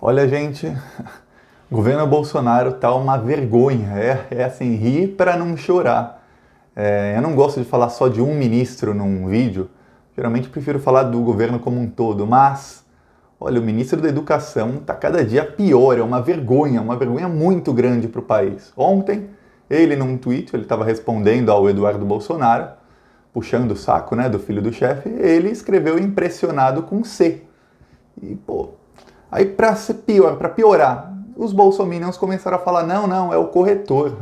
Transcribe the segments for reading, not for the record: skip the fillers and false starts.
Olha, gente, o governo Bolsonaro tá uma vergonha. É assim, rir para não chorar. Eu não gosto de falar só de um ministro num vídeo. Geralmente prefiro falar do governo como um todo. Mas, olha, o ministro da Educação tá cada dia pior. É uma vergonha muito grande para o país. Ontem, ele num tweet, ele estava respondendo ao Eduardo Bolsonaro, puxando o saco, né, do filho do chefe. Ele escreveu impressionado com C. E, pô, aí para ser pior, para piorar, os bolsominions começaram a falar, não, é o corretor.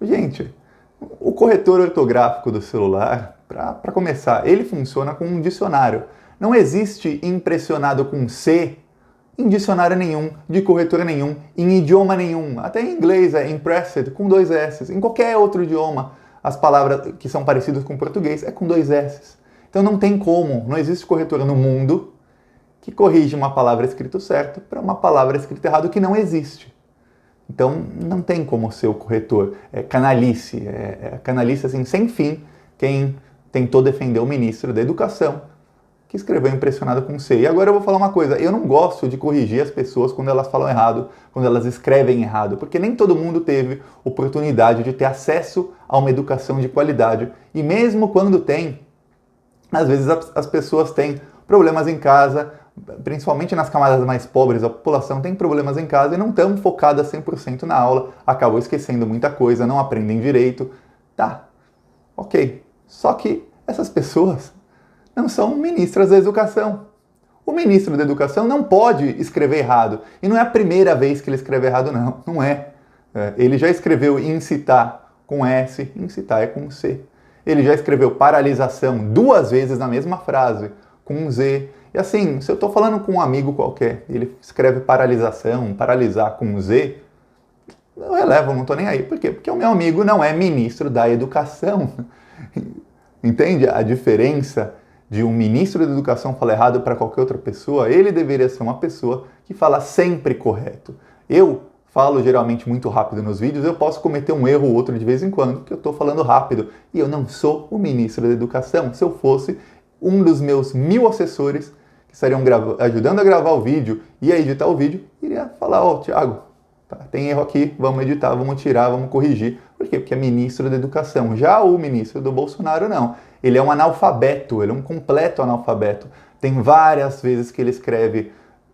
Gente, o corretor ortográfico do celular, para começar, ele funciona com um dicionário. Não existe impressionado com C em dicionário nenhum, de corretor nenhum, em idioma nenhum. Até em inglês é impressed com 2 S. Em qualquer outro idioma, as palavras que são parecidas com português é com 2 S. Então não tem como, não existe corretor no mundo que corrige uma palavra escrita certo para uma palavra escrita errado que não existe. Então não tem como ser o corretor. É canalice, canalice assim, sem fim, quem tentou defender o ministro da Educação, que escreveu impressionado com C. E agora eu vou falar uma coisa, eu não gosto de corrigir as pessoas quando elas falam errado, quando elas escrevem errado, porque nem todo mundo teve oportunidade de ter acesso a uma educação de qualidade. E mesmo quando tem, às vezes as pessoas têm problemas em casa, principalmente nas camadas mais pobres, a população tem problemas em casa e não estão focadas 100% na aula, acabam esquecendo muita coisa, não aprendem direito. Tá, ok. Só que essas pessoas não são ministras da educação. O ministro da educação não pode escrever errado. E não é a primeira vez que ele escreve errado, não é. Ele já escreveu incitar com S, incitar é com C. Ele já escreveu paralisação 2 vezes na mesma frase, com Z. E assim, se eu estou falando com um amigo qualquer, ele escreve paralisação, paralisar com Z, eu relevo, não estou nem aí. Por quê? Porque o meu amigo não é ministro da Educação. Entende a diferença de um ministro da Educação falar errado para qualquer outra pessoa? Ele deveria ser uma pessoa que fala sempre correto. Eu falo geralmente muito rápido nos vídeos, eu posso cometer um erro ou outro de vez em quando, que eu estou falando rápido. E eu não sou o ministro da Educação. Se eu fosse, um dos meus 1000 assessores que estariam ajudando a gravar o vídeo e a editar o vídeo, iria falar, Thiago, tá, tem erro aqui, vamos editar, vamos tirar, vamos corrigir. Por quê? Porque é ministro da Educação. Já o ministro do Bolsonaro, não. Ele é um analfabeto, ele é um completo analfabeto. Tem várias vezes que ele escreve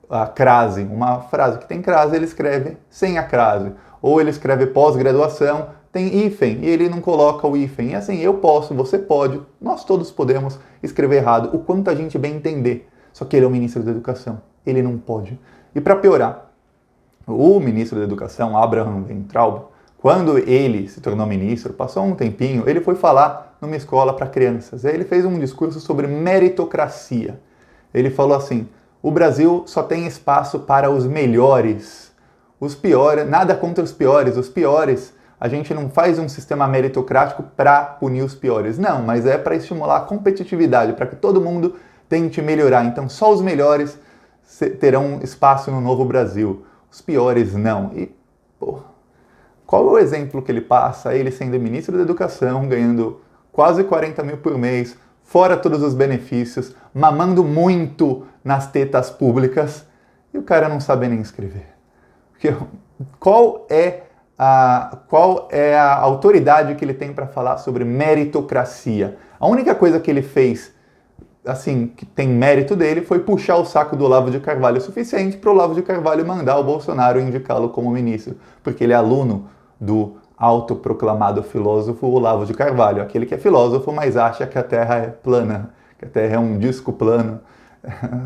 a crase, uma frase que tem crase, ele escreve sem a crase. Ou ele escreve pós-graduação, tem hífen, e ele não coloca o hífen. E assim, eu posso, você pode, nós todos podemos escrever errado, o quanto a gente bem entender. Só que ele é o ministro da Educação, ele não pode. E para piorar, o ministro da Educação, Abraham Weintraub, quando ele se tornou ministro, passou um tempinho, ele foi falar numa escola para crianças. Aí ele fez um discurso sobre meritocracia. Ele falou assim, o Brasil só tem espaço para os melhores. Os piores, nada contra os piores, a gente não faz um sistema meritocrático para punir os piores. Não, mas é para estimular a competitividade, para que todo mundo tente melhorar. Então só os melhores terão espaço no novo Brasil. Os piores não. E, qual é o exemplo que ele passa? Ele sendo ministro da Educação, ganhando quase 40 mil por mês, fora todos os benefícios, mamando muito nas tetas públicas, e o cara não sabe nem escrever. Porque qual é a autoridade que ele tem para falar sobre meritocracia? A única coisa que ele fez, assim, que tem mérito dele, foi puxar o saco do Olavo de Carvalho o suficiente para o Olavo de Carvalho mandar o Bolsonaro indicá-lo como ministro, porque ele é aluno do autoproclamado filósofo Olavo de Carvalho, aquele que é filósofo, mas acha que a Terra é plana, que a Terra é um disco plano.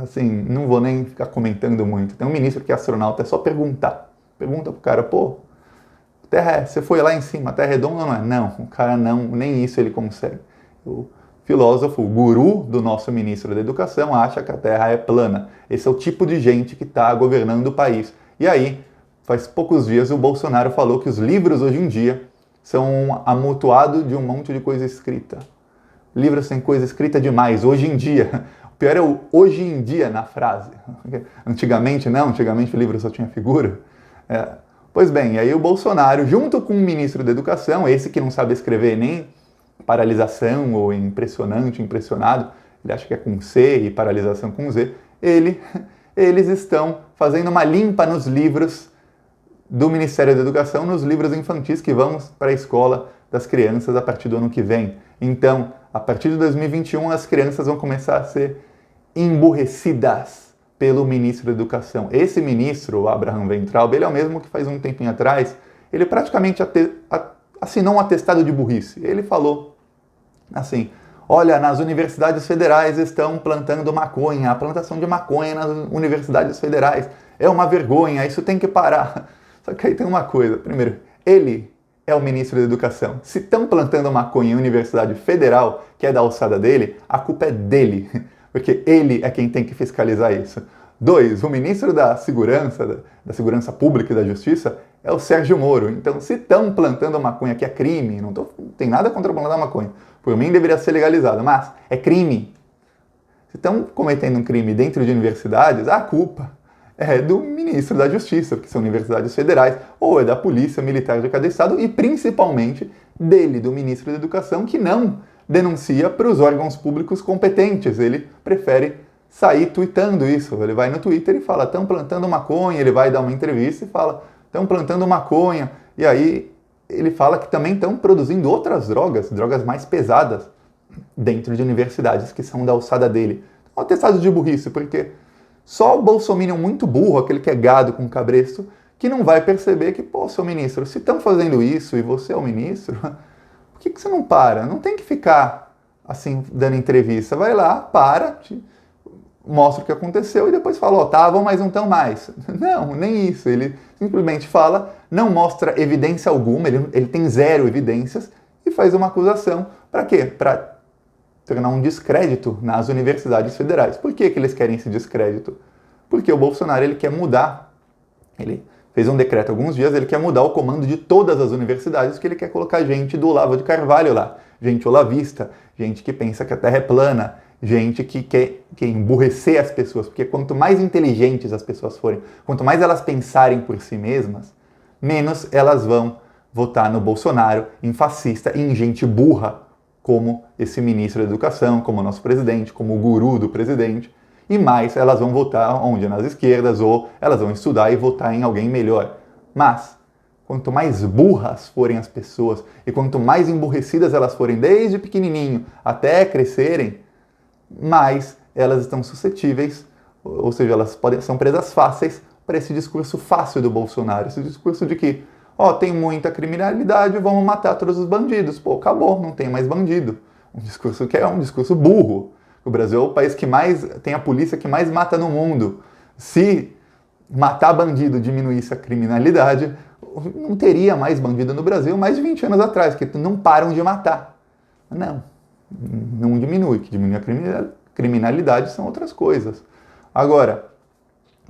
Assim, não vou nem ficar comentando muito. Tem um ministro que é astronauta, é só perguntar. Pergunta pro cara, Terra você foi lá em cima, a Terra é redonda ou não é? Não, o cara não, nem isso ele consegue. O filósofo, o guru do nosso ministro da Educação, acha que a Terra é plana. Esse é o tipo de gente que está governando o país. E aí, faz poucos dias, o Bolsonaro falou que os livros hoje em dia são amontoado de um monte de coisa escrita. Livros têm coisa escrita demais, hoje em dia. O pior é o hoje em dia na frase. Antigamente não, antigamente o livro só tinha figura. Pois bem, e aí o Bolsonaro, junto com o ministro da Educação, esse que não sabe escrever nem paralisação ou impressionante, impressionado, ele acha que é com C e paralisação com Z, eles estão fazendo uma limpa nos livros do Ministério da Educação, nos livros infantis que vão para a escola das crianças a partir do ano que vem. Então, a partir de 2021, as crianças vão começar a ser emburrecidas pelo ministro da Educação. Esse ministro, o Abraham Weintraub, ele é o mesmo que faz um tempinho atrás, ele praticamente assinou um atestado de burrice. Ele falou assim: olha, nas universidades federais estão plantando maconha, a plantação de maconha nas universidades federais é uma vergonha, isso tem que parar. Só que aí tem uma coisa, primeiro, ele é o ministro da Educação. Se estão plantando maconha em universidade federal, que é da alçada dele, a culpa é dele, porque ele é quem tem que fiscalizar isso. 2, o ministro da Segurança Pública e da Justiça é o Sérgio Moro. Então, se estão plantando maconha, que é crime, não tem nada contra plantar maconha, por mim deveria ser legalizado, mas é crime. Se estão cometendo um crime dentro de universidades, a culpa é do ministro da Justiça, porque são universidades federais, ou é da polícia militar de cada estado, e principalmente dele, do ministro da Educação, que não denuncia para os órgãos públicos competentes. Ele prefere sair tweetando isso. Ele vai no Twitter e fala: estão plantando maconha, ele vai dar uma entrevista e fala: estão plantando maconha, e aí ele fala que também estão produzindo outras drogas mais pesadas, dentro de universidades que são da alçada dele. Um atestado de burrice, porque só o bolsominion muito burro, aquele que é gado com cabresto, que não vai perceber que, pô, seu ministro, se estão fazendo isso e você é o ministro, por que você não para? Não tem que ficar assim, dando entrevista. Vai lá, para, mostra o que aconteceu e depois fala: ó, estavam, mas não estão mais. Não, nem isso. Ele simplesmente fala, não mostra evidência alguma, ele tem zero evidências e faz uma acusação. Para quê? Para tornar um descrédito nas universidades federais. Por que eles querem esse descrédito? Porque o Bolsonaro, ele quer mudar. Ele fez um decreto há alguns dias, ele quer mudar o comando de todas as universidades, que ele quer colocar gente do Olavo de Carvalho lá. Gente olavista, gente que pensa que a Terra é plana, gente que quer emburrecer as pessoas, porque quanto mais inteligentes as pessoas forem, quanto mais elas pensarem por si mesmas, menos elas vão votar no Bolsonaro, em fascista e em gente burra, como esse ministro da Educação, como o nosso presidente, como o guru do presidente, e mais elas vão votar onde? Nas esquerdas, ou elas vão estudar e votar em alguém melhor. Mas, quanto mais burras forem as pessoas, e quanto mais emburrecidas elas forem desde pequenininho até crescerem, mais elas estão suscetíveis, ou seja, são presas fáceis para esse discurso fácil do Bolsonaro, esse discurso de que, ó, tem muita criminalidade, vamos matar todos os bandidos. Pô, acabou, não tem mais bandido. Um discurso que é um discurso burro. O Brasil é o país que mais tem a polícia que mais mata no mundo. Se matar bandido diminuísse a criminalidade, não teria mais bandido no Brasil mais de 20 anos atrás, porque não param de matar. Não diminui. O que diminui a criminalidade são outras coisas. Agora,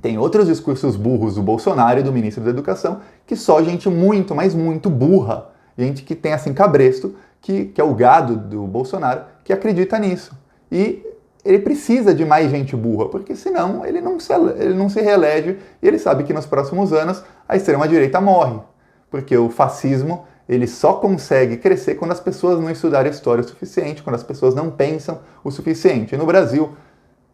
tem outros discursos burros do Bolsonaro e do ministro da Educação que só gente muito, mas muito burra, gente que tem assim cabresto, que é o gado do Bolsonaro, que acredita nisso. E ele precisa de mais gente burra, porque senão ele não se reelege e ele sabe que nos próximos anos a extrema-direita morre. Porque o fascismo, ele só consegue crescer quando as pessoas não estudarem história o suficiente, quando as pessoas não pensam o suficiente. E no Brasil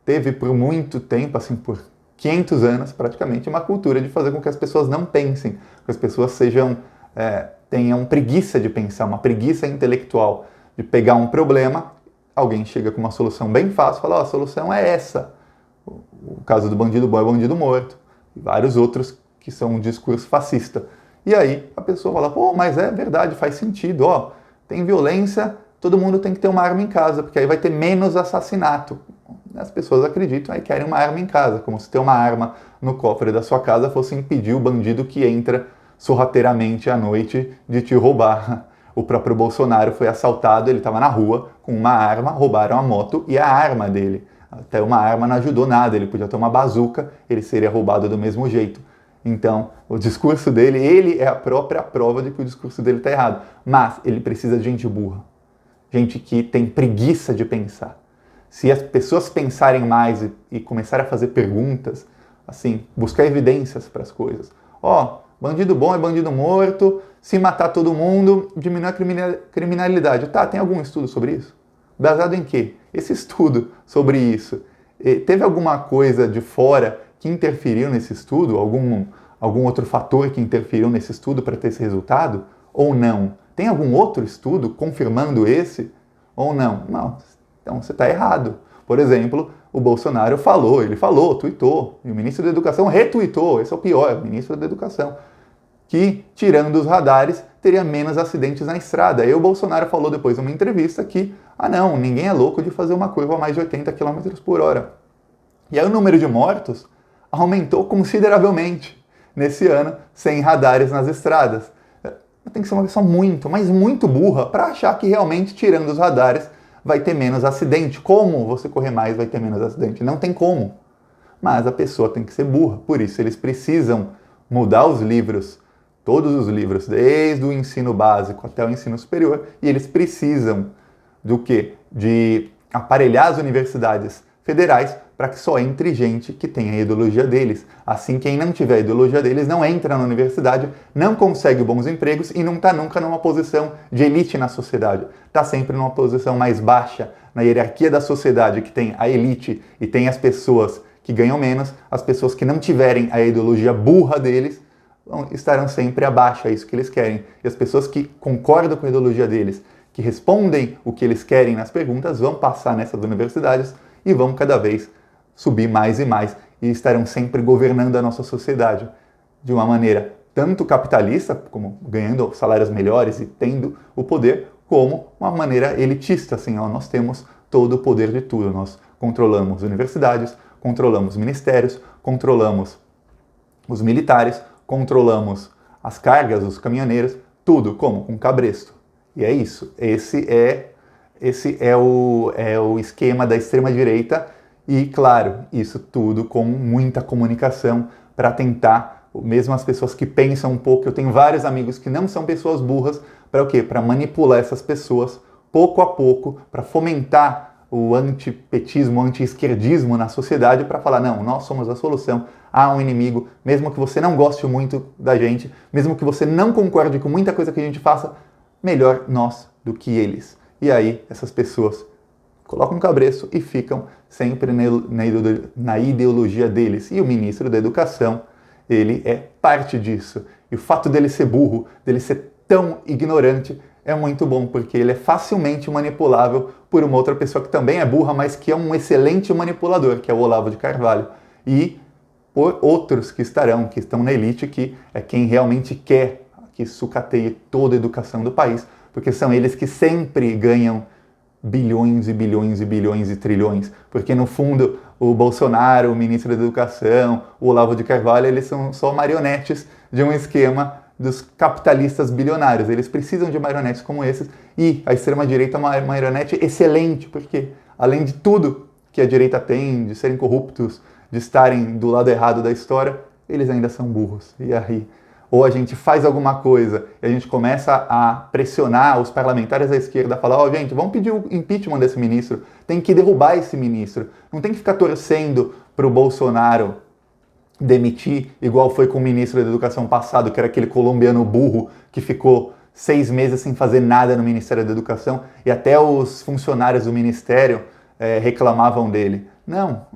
teve por muito tempo, assim, por 500 anos praticamente, uma cultura de fazer com que as pessoas não pensem, que as pessoas tenham preguiça de pensar, uma preguiça intelectual, de pegar um problema, alguém chega com uma solução bem fácil, fala: ó, a solução é essa. O caso do bandido bom é bandido morto, e vários outros que são um discurso fascista. E aí a pessoa fala: pô, mas é verdade, faz sentido, ó, tem violência, todo mundo tem que ter uma arma em casa, porque aí vai ter menos assassinato. As pessoas acreditam e querem uma arma em casa, como se ter uma arma no cofre da sua casa fosse impedir o bandido que entra sorrateiramente à noite de te roubar. O próprio Bolsonaro foi assaltado, ele estava na rua com uma arma, roubaram a moto e a arma dele. Até uma arma não ajudou nada, ele podia ter uma bazuca, ele seria roubado do mesmo jeito. Então, o discurso dele, ele é a própria prova de que o discurso dele está errado. Mas ele precisa de gente burra, gente que tem preguiça de pensar. Se as pessoas pensarem mais e começarem a fazer perguntas, assim, buscar evidências para as coisas. Ó, bandido bom é bandido morto, se matar todo mundo, diminui a criminalidade. Tá, tem algum estudo sobre isso? Baseado em quê? Esse estudo sobre isso, teve alguma coisa de fora que interferiu nesse estudo? Algum outro fator que interferiu nesse estudo para ter esse resultado? Ou não? Tem algum outro estudo confirmando esse? Ou não? Não. Então você está errado. Por exemplo, o Bolsonaro tweetou, e o ministro da Educação retuitou, esse é o pior, o ministro da Educação, que, tirando os radares, teria menos acidentes na estrada. E o Bolsonaro falou depois numa entrevista que, não, ninguém é louco de fazer uma curva a mais de 80 km por hora. E aí o número de mortos aumentou consideravelmente nesse ano sem radares nas estradas. Tem que ser uma pessoa muito, mas muito burra para achar que realmente, tirando os radares, vai ter menos acidente. Como você correr mais vai ter menos acidente? Não tem como. Mas a pessoa tem que ser burra. Por isso eles precisam mudar os livros, todos os livros, desde o ensino básico até o ensino superior, e eles precisam do quê? De aparelhar as universidades federais para que só entre gente que tenha a ideologia deles. Assim, quem não tiver a ideologia deles não entra na universidade, não consegue bons empregos e não está nunca numa posição de elite na sociedade. Está sempre numa posição mais baixa na hierarquia da sociedade, que tem a elite e tem as pessoas que ganham menos. As pessoas que não tiverem a ideologia burra deles estarão sempre abaixo, é isso que eles querem. E as pessoas que concordam com a ideologia deles, que respondem o que eles querem nas perguntas, vão passar nessas universidades e vão cada vez subir mais e mais, e estarão sempre governando a nossa sociedade de uma maneira tanto capitalista, como ganhando salários melhores e tendo o poder, como uma maneira elitista, assim, nós temos todo o poder de tudo, nós controlamos universidades, controlamos ministérios, controlamos os militares, controlamos as cargas, os caminhoneiros, tudo, como? Com cabresto. E é isso, esse é o esquema da extrema-direita. E, claro, isso tudo com muita comunicação para tentar, mesmo as pessoas que pensam um pouco, eu tenho vários amigos que não são pessoas burras, para o quê? Para manipular essas pessoas, pouco a pouco, para fomentar o antipetismo, o anti-esquerdismo na sociedade, para falar, não, nós somos a solução, há um inimigo, mesmo que você não goste muito da gente, mesmo que você não concorde com muita coisa que a gente faça, melhor nós do que eles. E aí, essas pessoas colocam um cabresto e ficam sempre na ideologia deles. E o ministro da Educação, ele é parte disso. E o fato dele ser burro, dele ser tão ignorante, é muito bom, porque ele é facilmente manipulável por uma outra pessoa que também é burra, mas que é um excelente manipulador, que é o Olavo de Carvalho. E por outros que estão na elite, que é quem realmente quer que sucateie toda a educação do país, porque são eles que sempre ganham bilhões e bilhões e bilhões e trilhões, porque no fundo o Bolsonaro, o ministro da Educação, o Olavo de Carvalho, eles são só marionetes de um esquema dos capitalistas bilionários. Eles precisam de marionetes como esses, e a extrema-direita é uma marionete excelente, porque além de tudo que a direita tem, de serem corruptos, de estarem do lado errado da história, eles ainda são burros. E aí, ou a gente faz alguma coisa e a gente começa a pressionar os parlamentares da esquerda, falar, gente, vamos pedir o impeachment desse ministro, tem que derrubar esse ministro, não tem que ficar torcendo para o Bolsonaro demitir, igual foi com o ministro da Educação passado, que era aquele colombiano burro que ficou 6 meses sem fazer nada no Ministério da Educação, e até os funcionários do ministério reclamavam dele. Não.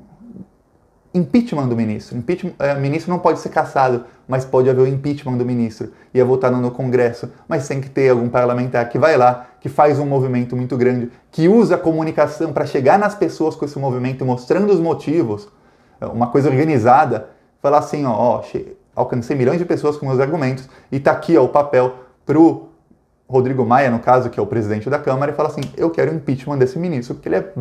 Impeachment do ministro. O ministro não pode ser cassado, mas pode haver o impeachment do ministro. E é votado no Congresso. Mas tem que ter algum parlamentar que vai lá, que faz um movimento muito grande, que usa a comunicação para chegar nas pessoas com esse movimento, mostrando os motivos, uma coisa organizada, falar assim, alcancei milhões de pessoas com meus argumentos, e tá aqui o papel pro Rodrigo Maia, no caso, que é o presidente da Câmara, e fala assim, eu quero o impeachment desse ministro, porque ele é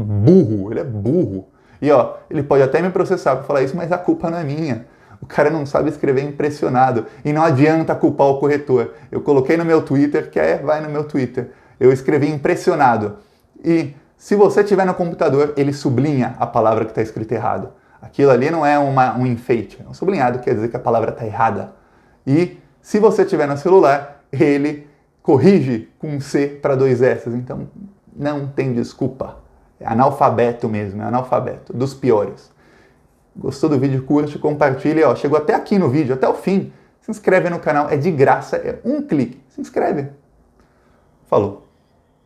burro. E ele pode até me processar por falar isso, mas a culpa não é minha. O cara não sabe escrever impressionado. E não adianta culpar o corretor. Eu coloquei no meu Twitter, vai no meu Twitter. Eu escrevi impressionado. E se você tiver no computador, ele sublinha a palavra que está escrita errado. Aquilo ali não é um enfeite. Um sublinhado quer dizer que a palavra está errada. E se você tiver no celular, ele corrige com um C para 2 S. Então não tem desculpa. É analfabeto mesmo, é analfabeto, dos piores. Gostou do vídeo? Curte, compartilha. Chegou até aqui no vídeo, até o fim. Se inscreve no canal, é de graça, é um clique. Se inscreve. Falou.